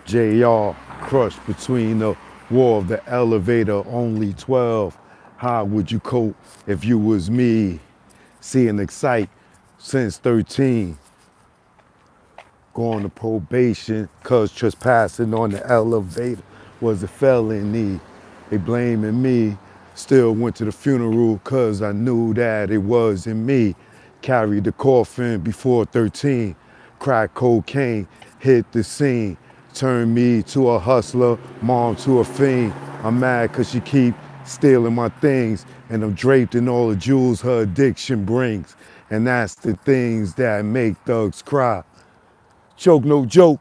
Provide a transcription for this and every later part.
JR crushed between the wall of the elevator, only 12. How would you cope if you was me? Seeing excite since 13. Going to probation cause trespassing on the elevator was a felony. They blaming me. Still went to the funeral cause I knew that it wasn't me. Carried the coffin before 13. Crack cocaine hit the scene. Turned me to a hustler, mom to a fiend. I'm mad cause she keep stealing my things, and I'm draped in all the jewels her addiction brings. And that's the things that make thugs cry. Choke no joke.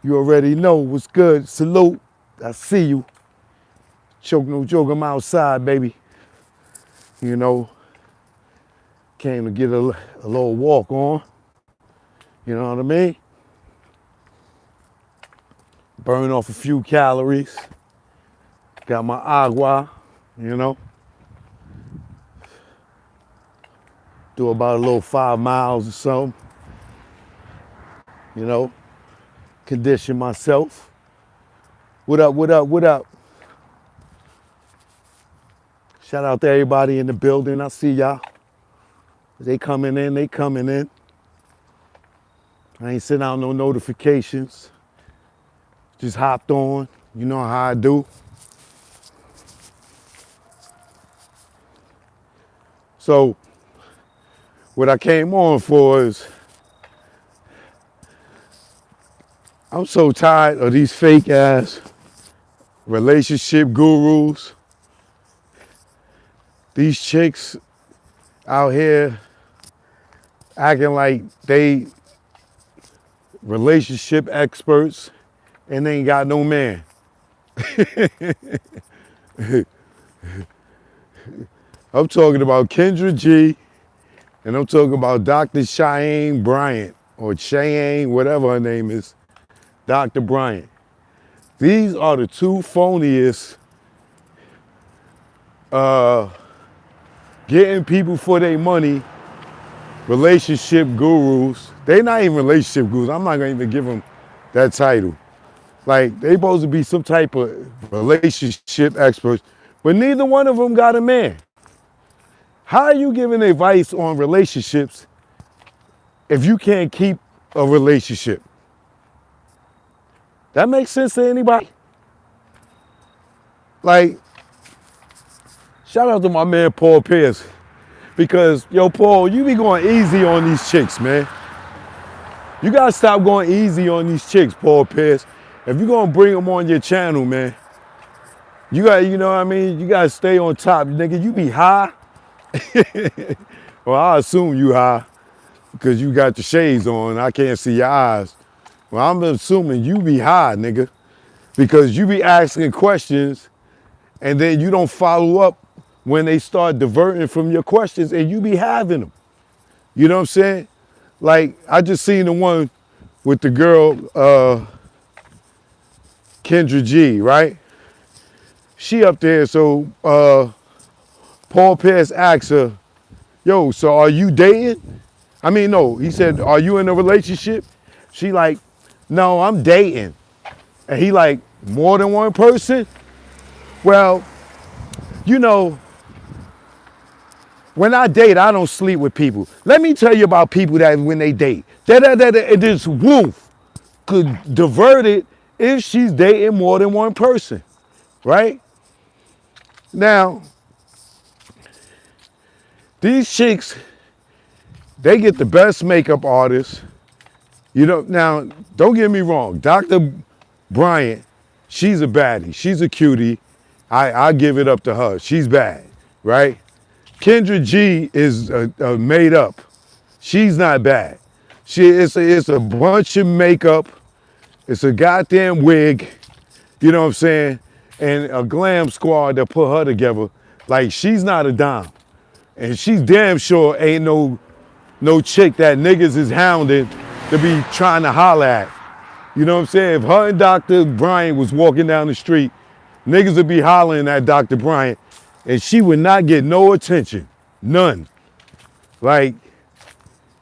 You already know what's good. Salute. I see you. Choke no joke. I'm outside, baby. You know, came to get a little walk on. You know what I mean? Burn off a few calories. Got my agua, you know. Do about a little 5 miles or so. You know, condition myself. What up, what up, what up? Shout out to everybody in the building. I see y'all. They coming in, they coming in. I ain't sent out no notifications. Just hopped on. You know how I do. So, what I came on for is, I'm so tired of these fake ass relationship gurus. These chicks out here acting like they relationship experts and they ain't got no man. I'm talking about Kendra G, and I'm talking about Dr. Cheyenne Bryant, or Cheyenne, whatever her name is, Dr. Bryant. These are the two phoniest getting people for their money relationship gurus. They not even relationship gurus. I'm not gonna even give them that title. Like, they supposed to be some type of relationship experts, but neither one of them got a man. How are you giving advice on relationships if you can't keep a relationship? That makes sense to anybody? Like, shout out to my man Paul Pierce, because, yo, Paul, you be going easy on these chicks, man. You gotta stop going easy on these chicks, Paul Pierce. If you're gonna bring them on your channel, man, you got, you know what I mean? You gotta stay on top. Nigga, you be high. Well, I assume you high because you got the shades on. I can't see your eyes. Well, I'm assuming you be high, nigga, because you be asking questions and then you don't follow up when they start diverting from your questions, and you be having them. You know what I'm saying? Like, I just seen the one with the girl, Kendra G, right? She up there, so Paul Pierce asked her, yo, so are you dating? I mean, no, he said, are you in a relationship? She like, no, I'm dating. And he like, more than one person? Well, you know, when I date, I don't sleep with people. Let me tell you about people that when they date, and this woof could divert it if she's dating more than one person, right? Now, these chicks, they get the best makeup artists. You know, now, don't get me wrong. Dr. Bryant, she's a baddie. She's a cutie. I give it up to her. She's bad, right? Kendra G is made up. She's not bad. It's a bunch of makeup. It's a goddamn wig. You know what I'm saying? And a glam squad that put her together. Like, she's not a dime. And she's damn sure ain't no chick that niggas is hounding to be trying to holler at. You know what I'm saying? If her and Dr. Bryant was walking down the street, niggas would be hollering at Dr. Bryant, and she would not get no attention. None. Like,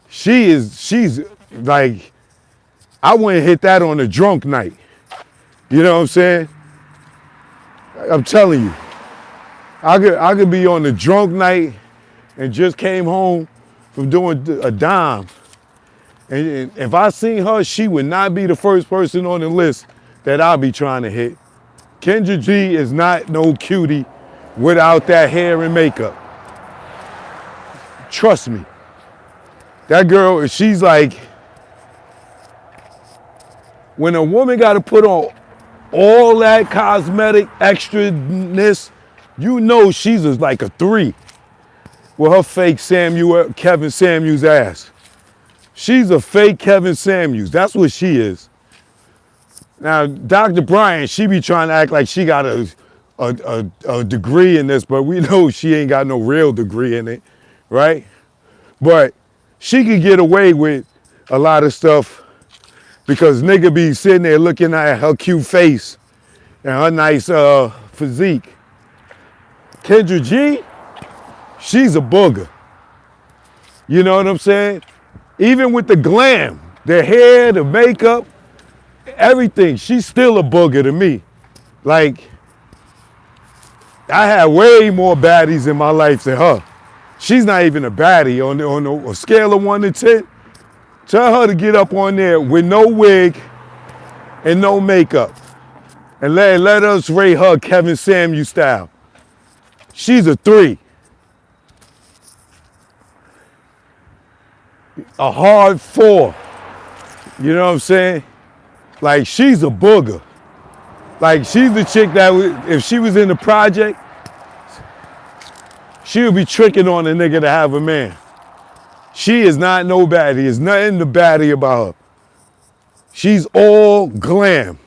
she's like, I wouldn't hit that on a drunk night. You know what I'm saying? I'm telling you, I could be on a drunk night and just came home from doing a dime. And if I seen her, she would not be the first person on the list that I'll be trying to hit. Kendra G is not no cutie without that hair and makeup. Trust me. That girl, she's like, when a woman got to put on all that cosmetic extraness, you know she's like a 3 with her fake Kevin Samuels ass. She's a fake Kevin Samuels. That's what she is. Now, Dr. Bryant, she be trying to act like she got a degree in this, but we know she ain't got no real degree in it, right? But she could get away with a lot of stuff because nigga be sitting there looking at her cute face and her nice physique. Kendra G, she's a booger. You know what I'm saying? Even with the glam, the hair, the makeup, everything, she's still a booger to me. Like, I had way more baddies in my life than her. She's not even a baddie on a scale of 1 to 10. Tell her to get up on there with no wig and no makeup. And let us rate her Kevin Samuels style. She's a 3. A hard 4. You know what I'm saying? Like, she's a booger. Like, she's the chick that if she was in the project, she would be tricking on a nigga to have a man. She is not no baddie. There's nothing to baddie about her. She's all glam.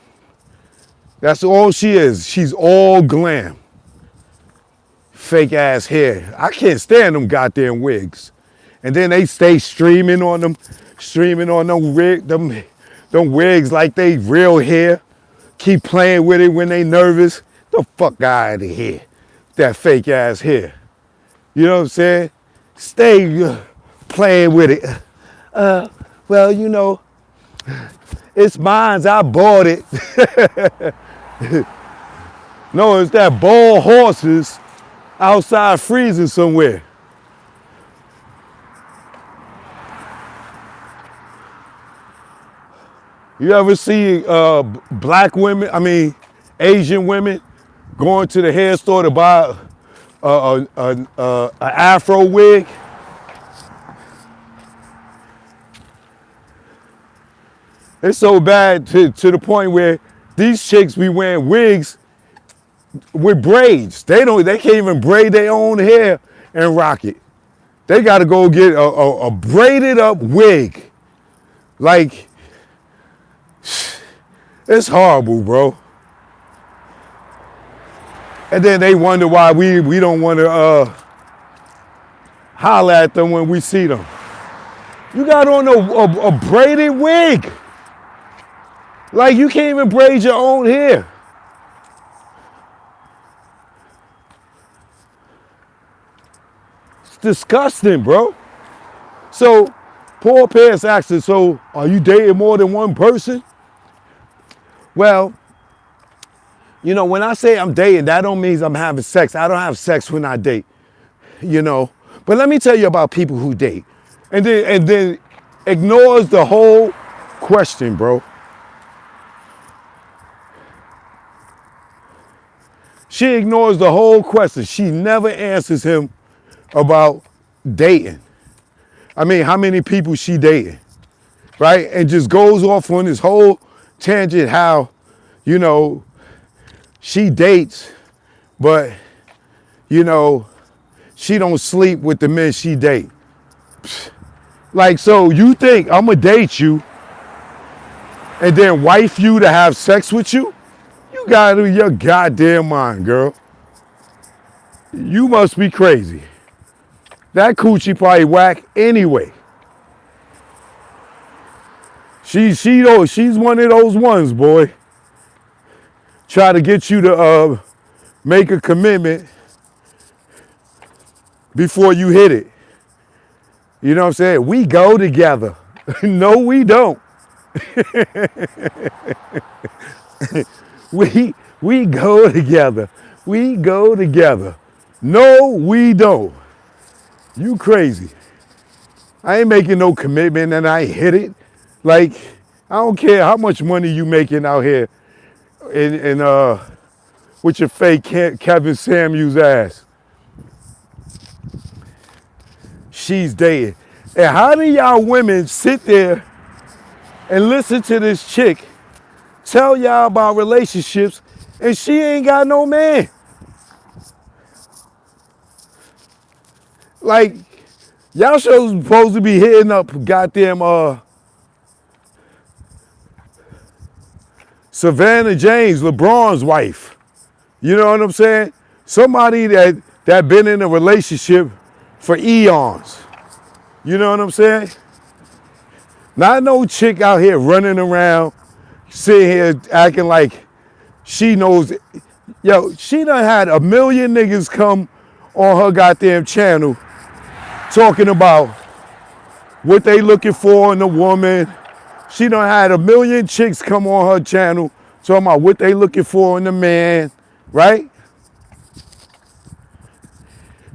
That's all she is. She's all glam. Fake ass hair. I can't stand them goddamn wigs. And then they stay streaming on them wigs like they real hair. Keep playing with it when they nervous. The fuck out of here. That fake ass hair. You know what I'm saying? Stay playing with it. Well, you know, it's mine. I bought it. No, it's that bald horses outside freezing somewhere. You ever see Asian women going to the hair store to buy an afro wig? It's so bad to the point where these chicks be wearing wigs with braids. They can't even braid their own hair and rock it. They got to go get a braided up wig. Like, it's horrible, bro. And then they wonder why we don't want to holler at them when we see them. You got on a braided wig. Like, you can't even braid your own hair. It's disgusting, bro. So, Paul Pierce asked us, so are you dating more than one person? Well, you know, when I say I'm dating, that don't mean I'm having sex. I don't have sex when I date, you know. But let me tell you about people who date. And then ignores the whole question, bro. She ignores the whole question. She never answers him about dating. I mean, how many people she dating, right? And just goes off on this whole tangent how, you know, she dates, but, you know, she don't sleep with the men she date. Like, so you think I'm gonna date you and then wife you to have sex with you? You got out of your goddamn mind, girl. You must be crazy. That coochie probably whack anyway. She's one of those ones, boy. Try to get you to make a commitment before you hit it. You know what I'm saying? We go together. No, we don't. We go together. We go together. No, we don't. You crazy. I ain't making no commitment and I hit it. Like, I don't care how much money you making out here in with your fake Kevin Samuels ass. She's dating. And how do y'all women sit there and listen to this chick tell y'all about relationships and she ain't got no man? Like, y'all shows supposed to be hitting up goddamn Savannah James, LeBron's wife. You know what I'm saying? Somebody that been in a relationship for eons. You know what I'm saying? Not no chick out here running around, sitting here acting like she knows. Yo, she done had a million niggas come on her goddamn channel talking about what they looking for in a woman. She done had a million chicks come on her channel talking about what they looking for in a man, right?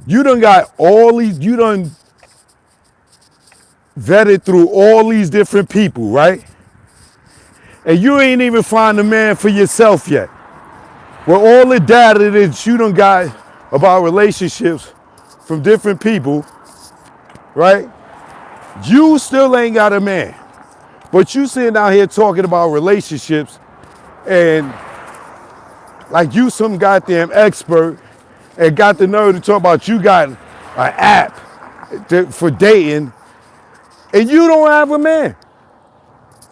You done got all these, you done vetted through all these different people, right? And you ain't even find a man for yourself yet. With all the data that you done got about relationships from different people, right? You still ain't got a man. But you sitting out here talking about relationships and like you some goddamn expert and got the nerve to talk about you got an app for dating and you don't have a man.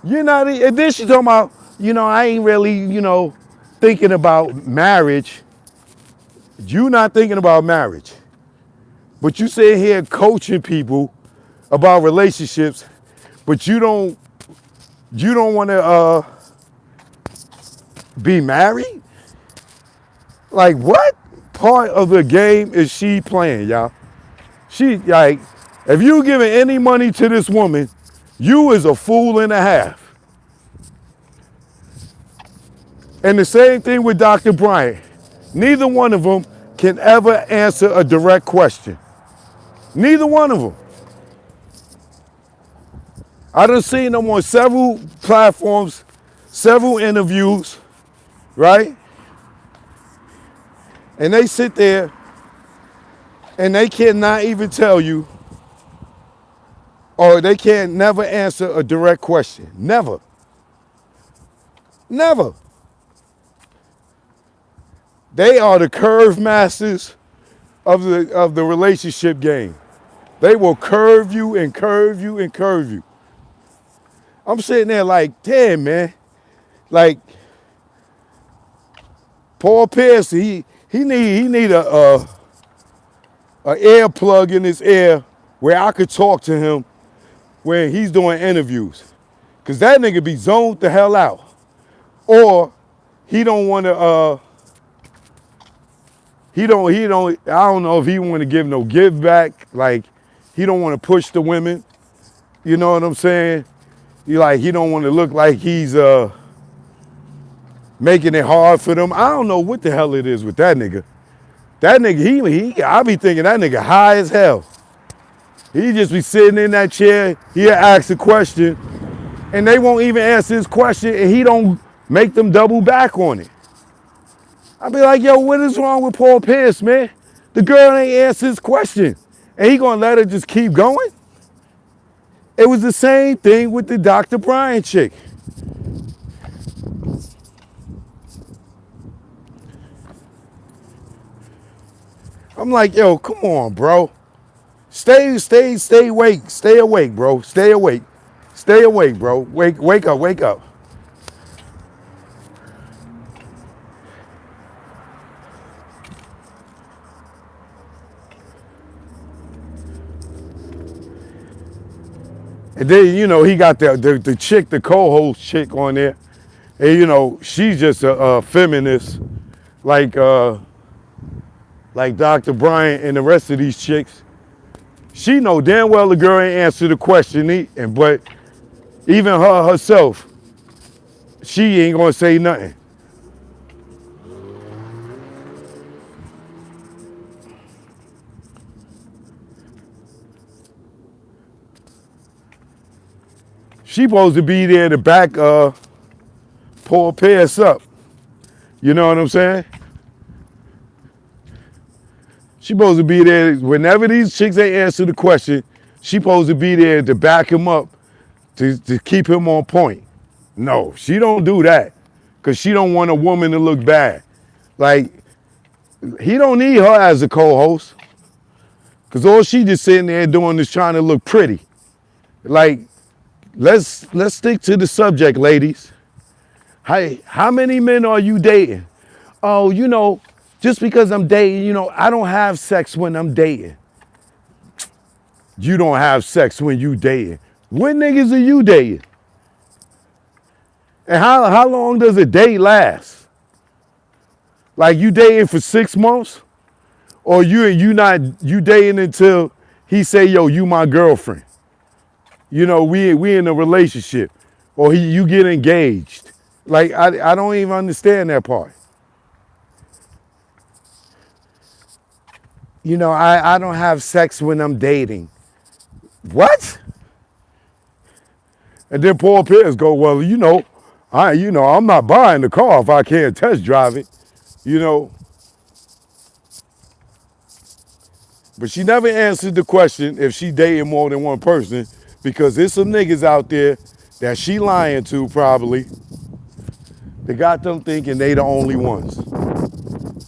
You're not, and then she's talking about, I ain't really, thinking about marriage. You not thinking about marriage. But you sitting here coaching people about relationships, but you don't want to be married? Like, what part of the game is she playing, y'all? She, like, if you giving any money to this woman, you is a fool and a half. And the same thing with Dr. Bryant. Neither one of them can ever answer a direct question. Neither one of them. I done seen them on several platforms, several interviews, right? And they sit there and they cannot even tell you, or they can never answer a direct question. Never. Never. They are the curve masters of the relationship game. They will curve you and curve you and curve you. I'm sitting there like, damn, man. Like, Paul Pierce, he need a ear plug in his ear where I could talk to him when he's doing interviews. Cause that nigga be zoned the hell out. Or he don't want to, I don't know if he want to give no give back. Like, he don't want to push the women. You know what I'm saying? He don't want to look like he's making it hard for them. I don't know what the hell it is with that nigga. That nigga, I be thinking that nigga high as hell. He just be sitting in that chair, he'll ask a question, and they won't even answer his question, and he don't make them double back on it. I be like, yo, what is wrong with Paul Pierce, man? The girl ain't answer his question, and he gonna let her just keep going? It was the same thing with the Dr. Bryant chick. I'm like, yo, come on, bro. Stay awake. Stay awake, bro. Stay awake. Stay awake, bro. Wake up. And then, he got the chick, the co-host chick on there. And, she's just a feminist like Dr. Bryant and the rest of these chicks. She know damn well the girl ain't answer the question, but Even her herself, she ain't gonna say nothing. She supposed to be there to back Paul Pierce up. You know what I'm saying? She supposed to be there whenever these chicks ain't answer the question. She supposed to be there to back him up, to keep him on point. No, she don't do that, cause she don't want a woman to look bad. Like, he don't need her as a co-host, cause all she just sitting there doing is trying to look pretty. Like, let's stick to the subject, ladies. How many men are you dating? Oh, just because I'm dating, I don't have sex when I'm dating. You don't have sex when you dating. What niggas are you dating? And how long does a date last? Like, you dating for 6 months? Or you dating until he say, yo, you my girlfriend. We in a relationship. Or you get engaged. Like, I don't even understand that part. I don't have sex when I'm dating. What? And then Paul Pierce go, well, I'm not buying the car if I can't test drive it, you know. But she never answered the question if she dating more than one person, because there's some niggas out there that she lying to probably. They got them thinking they the only ones.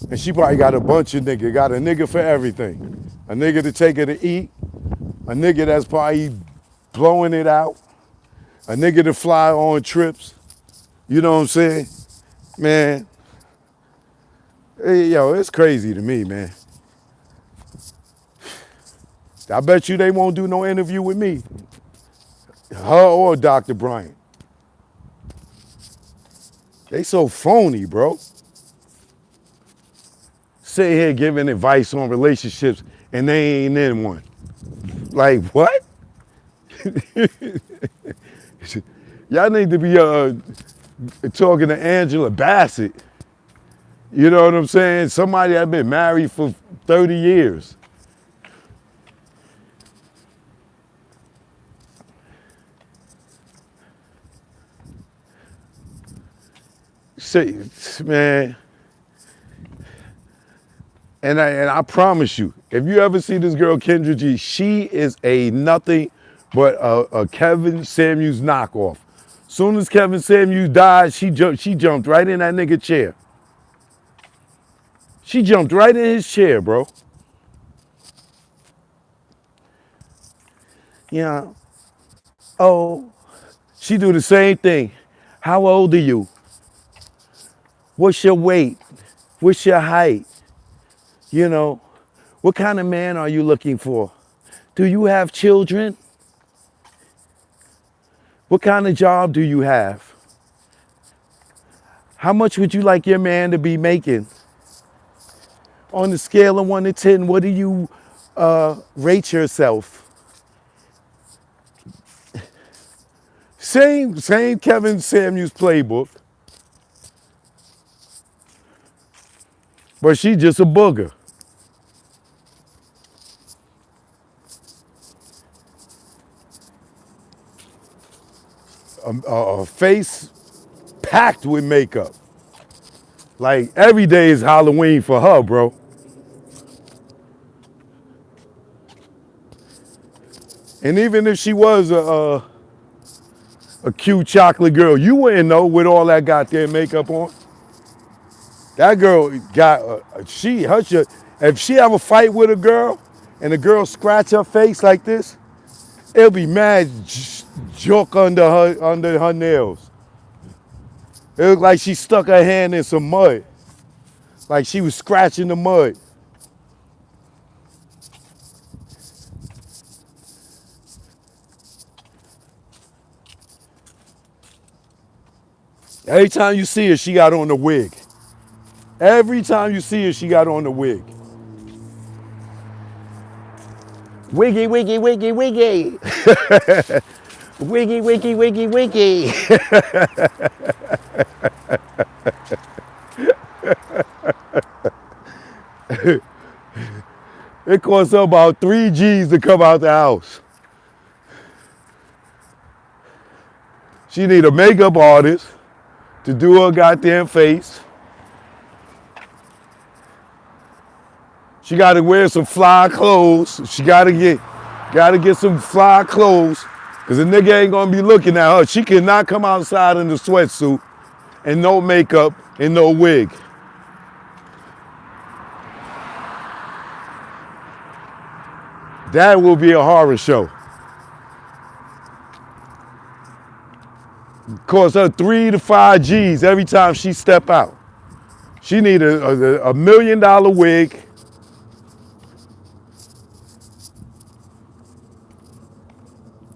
And she probably got a bunch of niggas, got a nigga for everything. A nigga to take her to eat, a nigga that's probably blowing it out, a nigga to fly on trips. You know what I'm saying? Man, yo, it's crazy to me, man. I bet you they won't do no interview with me. Her or Dr. Bryant. They so phony, bro. Sitting here giving advice on relationships and they ain't in one. Like, what? Y'all need to be talking to Angela Bassett. You know what I'm saying? Somebody that been married for 30 years. Say, man, and I promise you, if you ever see this girl Kendra G, she is a nothing but a Kevin Samuels knockoff. Soon as Kevin Samuels died, she jumped right in that nigga chair. She jumped right in his chair, bro. Yeah. Oh, she do the same thing. How old are you? What's your weight? What's your height? What kind of man are you looking for? Do you have children? What kind of job do you have? How much would you like your man to be making? On the scale of 1 to 10, what do you rate yourself? Same Kevin Samuels playbook. But she just a booger. A face packed with makeup. Like, every day is Halloween for her, bro. And even if she was a cute chocolate girl, you wouldn't know with all that goddamn makeup on. That girl got, if she have a fight with a girl and the girl scratch her face like this, it'll be mad joke under her nails. It looked like she stuck her hand in some mud. Like she was scratching the mud. Every time you see her, she got on the wig. Every time you see her, she got on the wig. Wiggy, wiggy, wiggy, wiggy. Wiggy, wiggy, wiggy, wiggy. It costs her about 3 G's to come out the house. She need a makeup artist to do her goddamn face. She got to wear some fly clothes. She got to get some fly clothes, because the nigga ain't gonna be looking at her. She cannot come outside in a sweatsuit and no makeup and no wig. That will be a horror show. Cost her 3 to 5 G's every time she step out. She need a $1 million wig,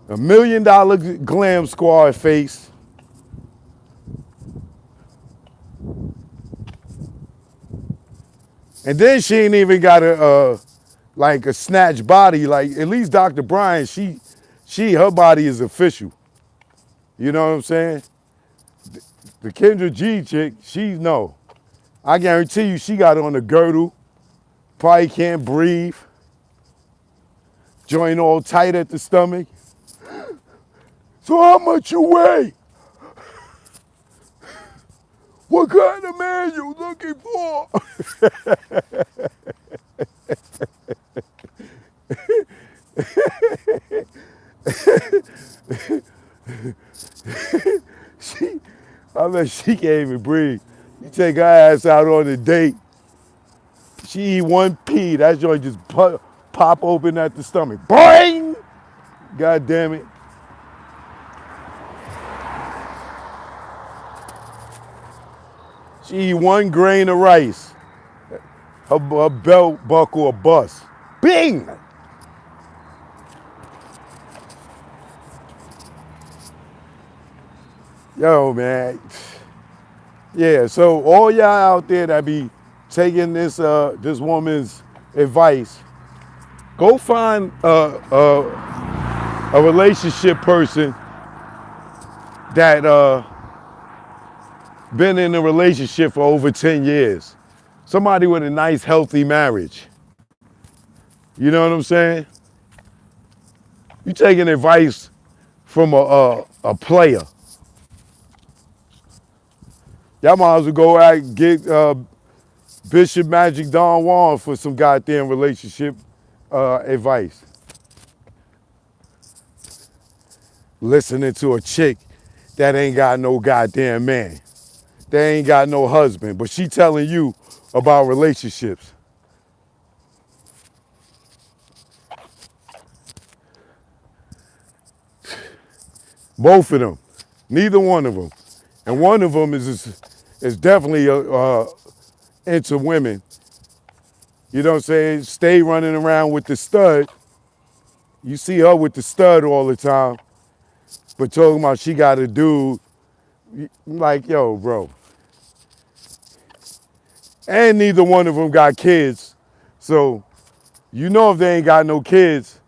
$1 million glam squad face, and then she ain't even got a snatch body. Like, at least Dr. Bryant, her body is official. You know what I'm saying? The Kendra G chick, no. I guarantee you she got on a girdle, probably can't breathe, joint all tight at the stomach. So how much you weigh? What kind of man you looking for? I bet she can't even breathe. You take her ass out on a date, she eat one pea, that joint just pop open at the stomach. Boing! God damn it. She eat one grain of rice, her belt buckle a bust. Bing! Yo, man. Yeah, so all y'all out there that be taking this woman's advice, go find a relationship person that been in a relationship for over 10 years. Somebody with a nice, healthy marriage. You know what I'm saying? You taking advice from a player. Y'all might as well go out and get Bishop Magic Don Juan for some goddamn relationship advice. Listening to a chick that ain't got no goddamn man. They ain't got no husband, but she telling you about relationships. Both of them. Neither one of them. And one of them is definitely into women. You know what I'm saying? Stay running around with the stud. You see her with the stud all the time, but talking about she got a dude. Like, yo, bro. And neither one of them got kids. So, you know if they ain't got no kids,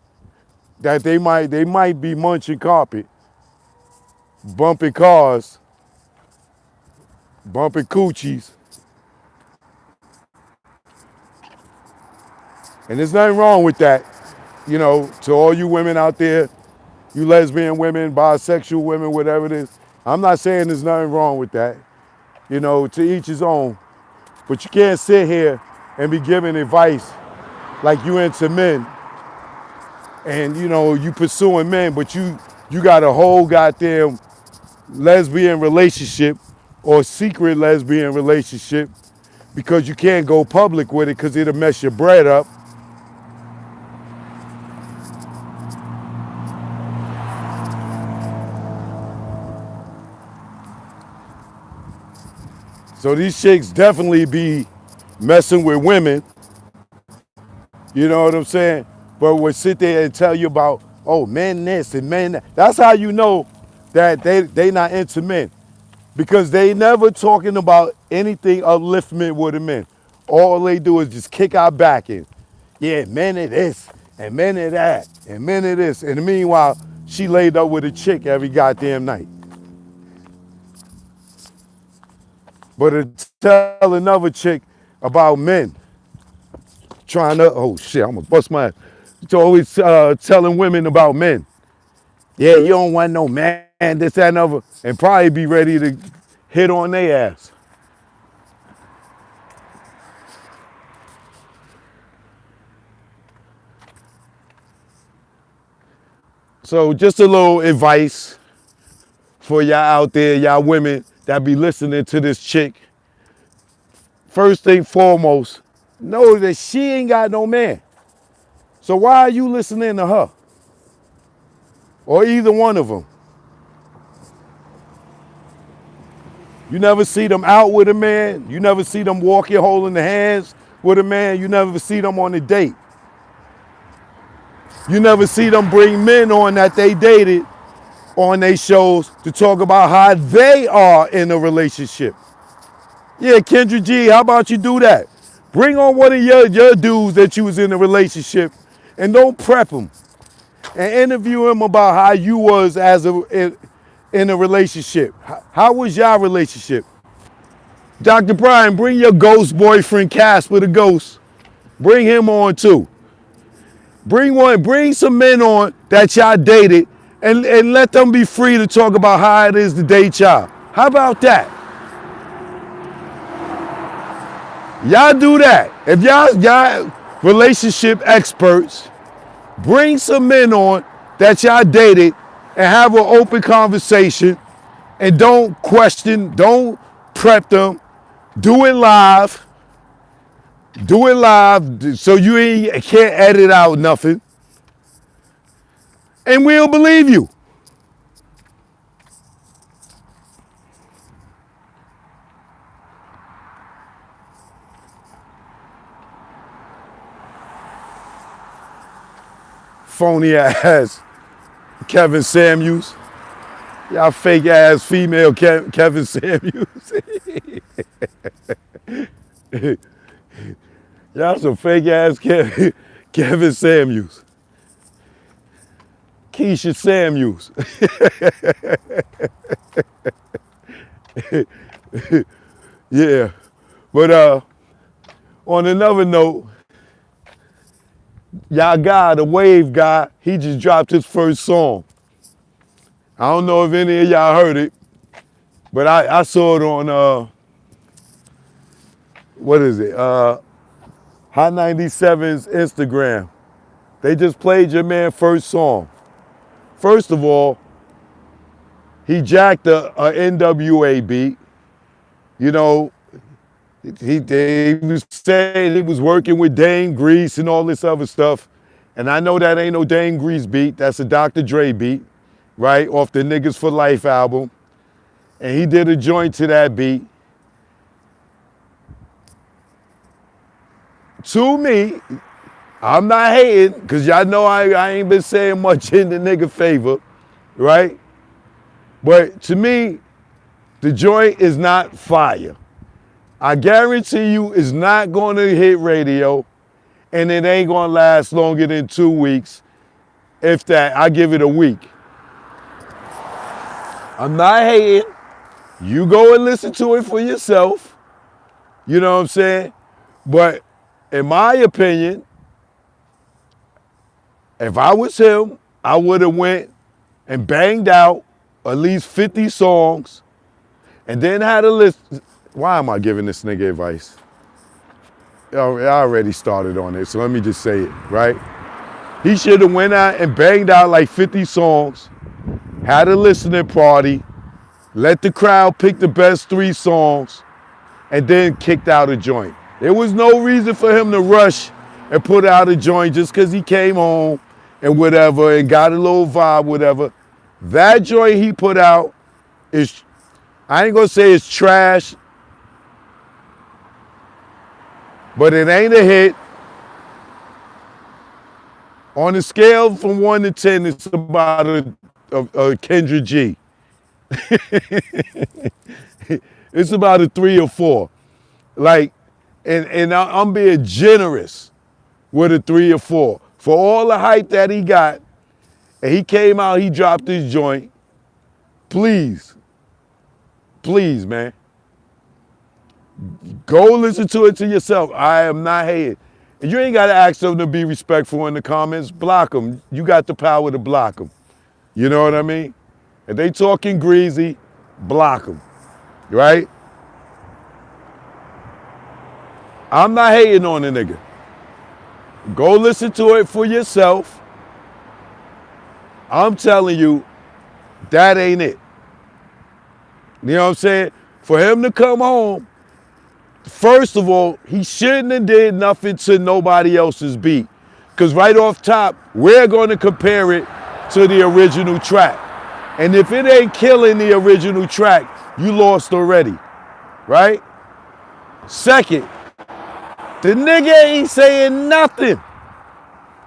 that they might be munching carpet, bumping cars, bumping coochies. And there's nothing wrong with that. You know, to all you women out there, you lesbian women, bisexual women, whatever it is, I'm not saying there's nothing wrong with that. You know, to each his own. But you can't sit here and be giving advice like you into men and, you know, you pursuing men, but you got a whole goddamn lesbian relationship or secret lesbian relationship because you can't go public with it because it'll mess your bread up. So these chicks definitely be messing with women. You know what I'm saying? But would sit there and tell you about, oh, men this and men that. That's how you know that they not into men. Because they never talking about anything upliftment with the men. All they do is just kick our back in. Yeah, men of this, and men of that, and men of this. And meanwhile, she laid up with a chick every goddamn night. But to tell another chick about men trying to, oh shit, I'm gonna bust my ass. It's always telling women about men. Yeah, you don't want no man, this, that, and other, and probably be ready to hit on their ass. So just a little advice for y'all out there, y'all women that be listening to this chick. First thing foremost, know that she ain't got no man. So why are you listening to her? Or either one of them? You never see them out with a man. You never see them walking, holding the hands with a man. You never see them on a date. You never see them bring men on that they dated on their shows to talk about how they are in a relationship. Yeah, Kendra G, how about you do that? Bring on one of your dudes that you was in a relationship and don't prep them. And interview him about how you was in a relationship. How was your relationship? Dr. Bryant, bring your ghost boyfriend Casper the Ghost. Bring him on too. Bring some men on that y'all dated and let them be free to talk about how it is to date y'all. How about that? Y'all do that. If y'all relationship experts, bring some men on that y'all dated and have an open conversation and don't question, don't prep them. Do it live. Do it live so you can't edit out nothing. And we'll believe you. Phony ass Kevin Samuels. Y'all fake ass female Kevin Samuels. Y'all some fake ass Kevin Samuels. Keisha Samuels. Yeah. But on another note, y'all guy, the Wave guy, he just dropped his first song. I don't know if any of y'all heard it, but I saw it on, what is it? Hot 97's Instagram. They just played your man's first song. First of all, he jacked a NWA beat. You know, he was saying he was working with Dame Grease and all this other stuff. And I know that ain't no Dame Grease beat. That's a Dr. Dre beat, right? Off the Niggas for Life album. And he did a joint to that beat. To me, I'm not hating, because y'all know I ain't been saying much in the nigga favor, right? But to me, the joint is not fire. I guarantee you it's not going to hit radio, and it ain't going to last longer than 2 weeks. If that, I give it a week. I'm not hating. You go and listen to it for yourself. You know what I'm saying? But in my opinion, if I was him, I would have went and banged out at least 50 songs and then had a list. Why am I giving this nigga advice? I already started on it, so let me just say it, right? He should have went out and banged out like 50 songs, had a listening party, let the crowd pick the best 3 songs, and then kicked out a joint. There was no reason for him to rush and put out a joint just because he came home and whatever and got a little vibe, whatever. That joint he put out is, I ain't gonna say it's trash, but it ain't a hit. On a scale from 1 to 10, it's about a Kendra G. It's about a 3 or 4. Like, and I'm being generous with a 3 or 4. For all the hype that he got, and he came out, he dropped his joint, please, please, man, go listen to it to yourself. I am not hating. And you ain't got to ask them to be respectful in the comments. Block them. You got the power to block them. You know what I mean? If they talking greasy, block them, right? I'm not hating on the nigga. Go listen to it for yourself. I'm telling you, that ain't it. You know what I'm saying? For him to come home, first of all, he shouldn't have did nothing to nobody else's beat. Because right off top, we're going to compare it to the original track. And if it ain't killing the original track, you lost already, right? Second, the nigga ain't saying nothing.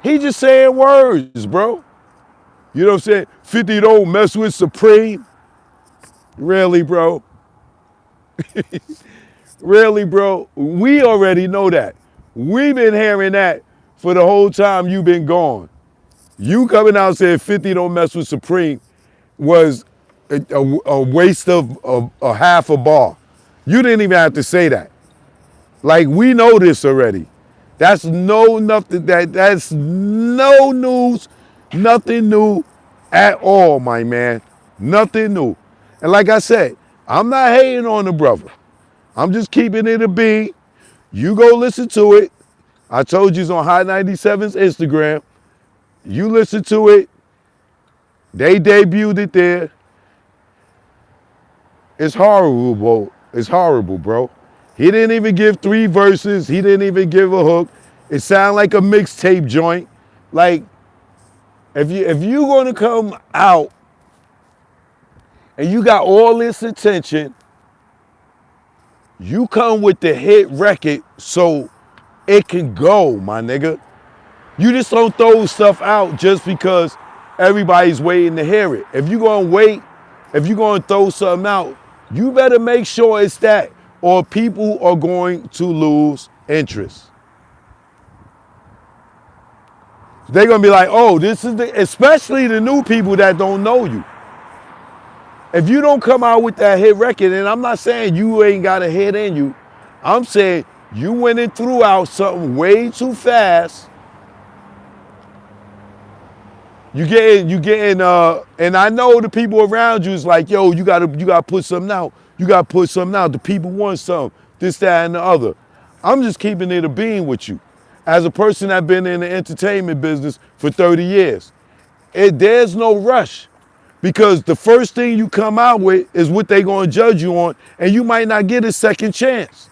He just saying words, bro. You know what I'm saying? 50 don't mess with Supreme. Really, bro? Really, bro? We already know that. We've been hearing that for the whole time you've been gone. You coming out saying 50 don't mess with Supreme was a waste of a half a bar. You didn't even have to say that. Like, we know this already. That's that's no news, nothing new at all, my man. Nothing new. And like I said, I'm not hating on the brother. I'm just keeping it a beat. You go listen to it. I told you it's on Hot 97's Instagram. You listen to it. They debuted it there. It's horrible, bro. It's horrible, bro. He didn't even give 3 verses. He didn't even give a hook. It sounded like a mixtape joint. Like, if you gonna come out and you got all this attention, you come with the hit record so it can go, my nigga. You just don't throw stuff out just because everybody's waiting to hear it. If you're gonna wait, if you're gonna throw something out, you better make sure it's that, or people are going to lose interest. They're gonna be like, oh, this is especially the new people that don't know you. If you don't come out with that hit record, and I'm not saying you ain't got a hit in you, I'm saying you went and threw out something way too fast. You getting, and I know the people around you is like, yo, you gotta put something out. You gotta put something out. The people want something, this, that, and the other. I'm just keeping it a bean with you. As a person that's been in the entertainment business for 30 years, there's no rush, because the first thing you come out with is what they gonna judge you on, and you might not get a second chance.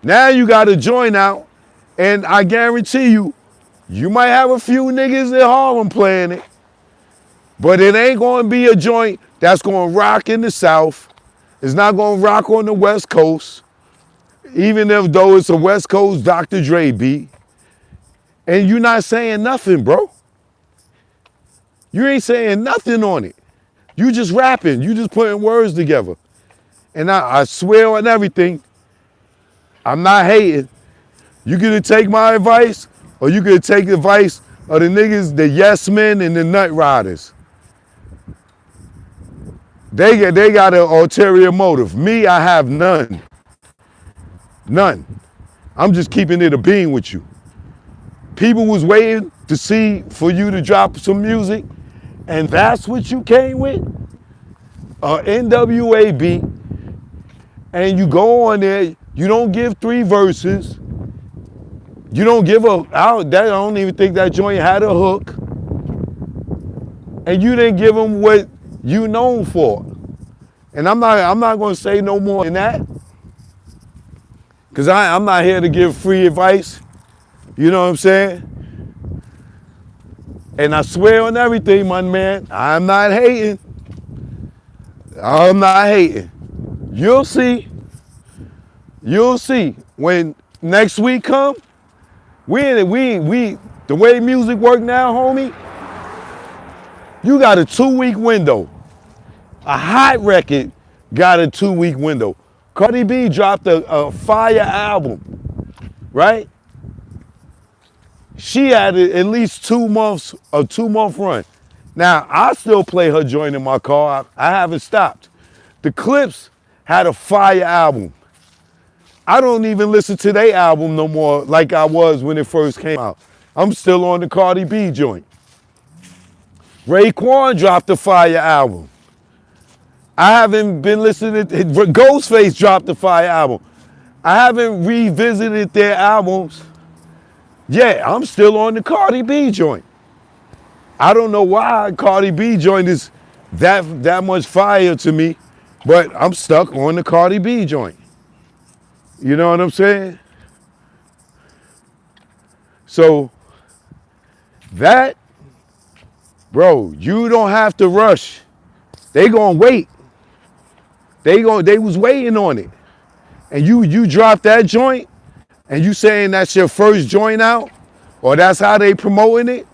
Now you got a joint out, and I guarantee you, you might have a few niggas in Harlem playing it, but it ain't gonna be a joint that's gonna rock in the South. It's not gonna rock on the West Coast, even though it's a West Coast Dr. Dre beat. And you're not saying nothing, bro. You ain't saying nothing on it. You just rapping, you just putting words together. And I swear on everything, I'm not hating. You gonna take my advice, or you gonna take the advice of the niggas, the yes men and the nut riders. They got an ulterior motive. Me, I have none. None. I'm just keeping it a bean with you. People was waiting to see for you to drop some music, and that's what you came with? NWA beat, and you go on there, you don't give 3 verses, you don't give I don't even think that joint had a hook, and you didn't give them what you known for. And I'm not gonna say no more than that, because I'm not here to give free advice, you know what I'm saying? And I swear on everything, my man, I'm not hating. I'm not hating. You'll see. You'll see. When next week come, the way music work now, homie, you got a 2-week window. A hot record got a 2-week window. Cardi B dropped a fire album, right? she had at least 2 months, a 2-month run. Now, I still play her joint in my car. I haven't stopped. The Clips had a fire album. I don't even listen to their album no more like I was when it first came out. I'm still on the Cardi B joint. Raekwon dropped a fire album. I haven't been listening to Ghostface dropped a fire album. I haven't revisited their albums. Yeah, I'm still on the Cardi B joint. I don't know why Cardi B joint is that much fire to me, but I'm stuck on the Cardi B joint. You know what I'm saying? So that, bro, you don't have to rush. They gonna wait. They was waiting on it. And you drop that joint and you saying that's your first joint out, or that's how they promoting it.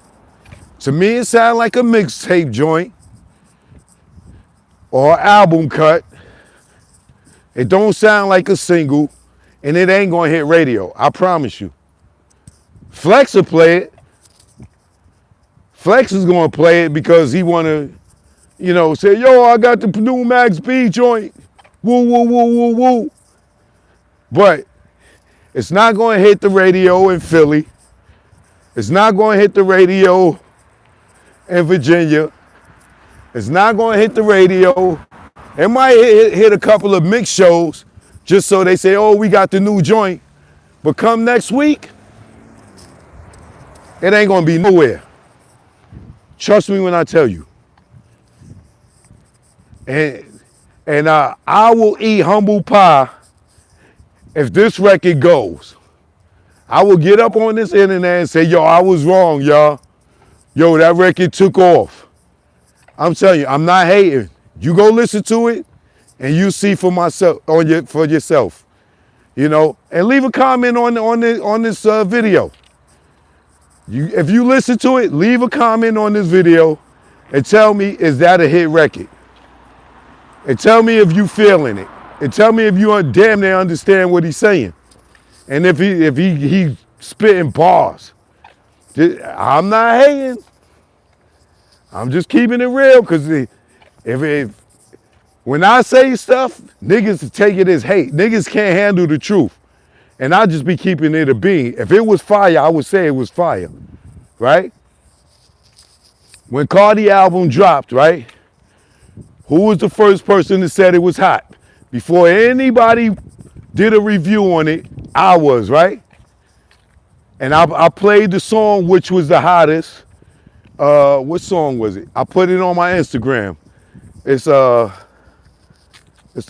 To me, it sounds like a mixtape joint or an album cut. It don't sound like a single, and it ain't gonna hit radio. I promise you. Flex will play it. Flex is gonna play it because he wanna, say, yo, I got the new Max B joint. Woo, woo, woo, woo, woo. But it's not gonna hit the radio in Philly. It's not gonna hit the radio in Virginia. It's not gonna hit the radio. It might hit a couple of mix shows just so they say, oh, we got the new joint. But come next week, it ain't gonna be nowhere. Trust me when I tell you. And I will eat humble pie if this record goes. I will get up on this internet and say, yo, I was wrong, y'all. Yo, that record took off. I'm telling you, I'm not hating. You go listen to it and you see for yourself. And leave a comment on this video. If you listen to it, leave a comment on this video and tell me, is that a hit record? And tell me if you feeling it. And tell me if you damn near understand what he's saying. And if he spitting bars. I'm not hating. I'm just keeping it real, because when I say stuff, niggas take it as hate. Niggas can't handle the truth. And I just be keeping it a bean. If it was fire, I would say it was fire, right? When Cardi album dropped, right? Who was the first person that said it was hot? Before anybody did a review on it, I was, right? And I played the song which was the hottest. What song was it? I put it on my Instagram. It's the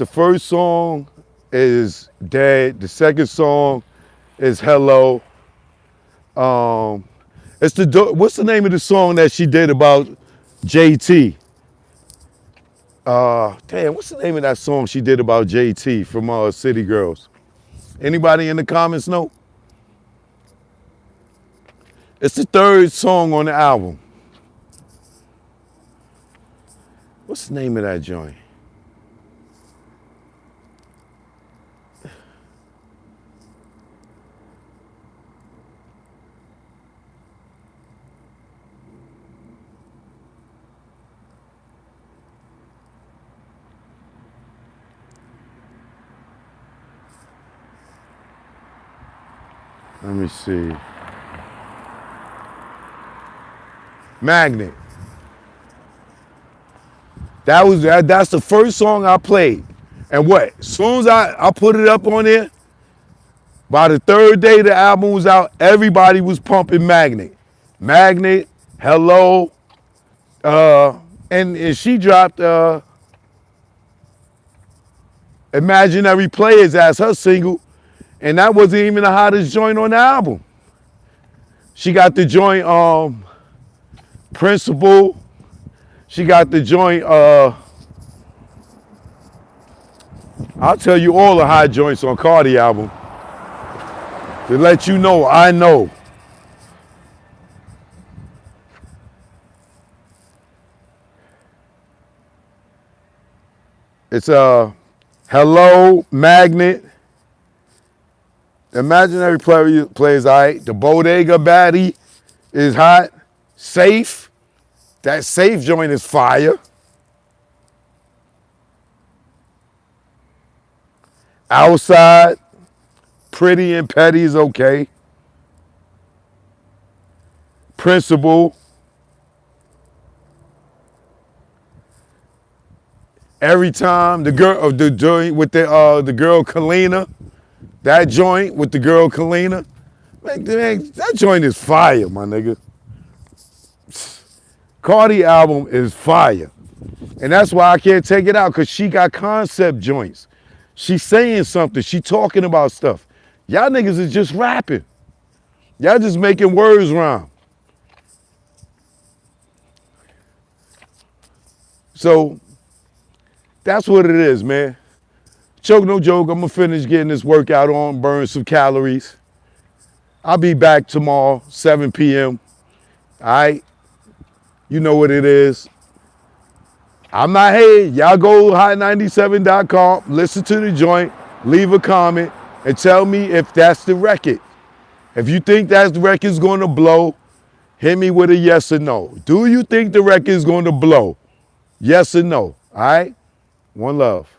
first song is Dead. The second song is Hello. What's the name of the song that she did about JT? What's the name of that song she did about JT from City Girls? Anybody in the comments know? It's the third song on the album. What's the name of that joint? Let me see. Magnet. That's the first song I played. And what? As soon as I put it up on there, by the third day the album was out, everybody was pumping Magnet. Magnet, Hello, and she dropped Imaginary Players as her single, and that wasn't even the hottest joint on the album. She got the joint Principle. She got the joint, I'll tell you all the hot joints on Cardi album to let you know I know. It's Hello, Magnet, Imaginary Players, all right, the Bodega Baddie, is hot. Safe. That Safe joint is fire. Outside, Pretty and Petty is okay. Principal. Every time the joint with the girl Kalina, that joint with the girl Kalina, man, that joint is fire, my nigga. Cardi album is fire. And that's why I can't take it out, because she got concept joints. She's saying something. She talking about stuff. Y'all niggas is just rapping. Y'all just making words rhyme. So that's what it is, man. Choke no joke, I'm gonna finish getting this workout on, burn some calories. I'll be back tomorrow, 7 p.m. All right? You know what it is. I'm not hating. Y'all go hot97.com, listen to the joint, leave a comment, and tell me if that's the record. If you think that the record's going to blow, hit me with a yes or no. Do you think the record's going to blow? Yes or no? All right? One love.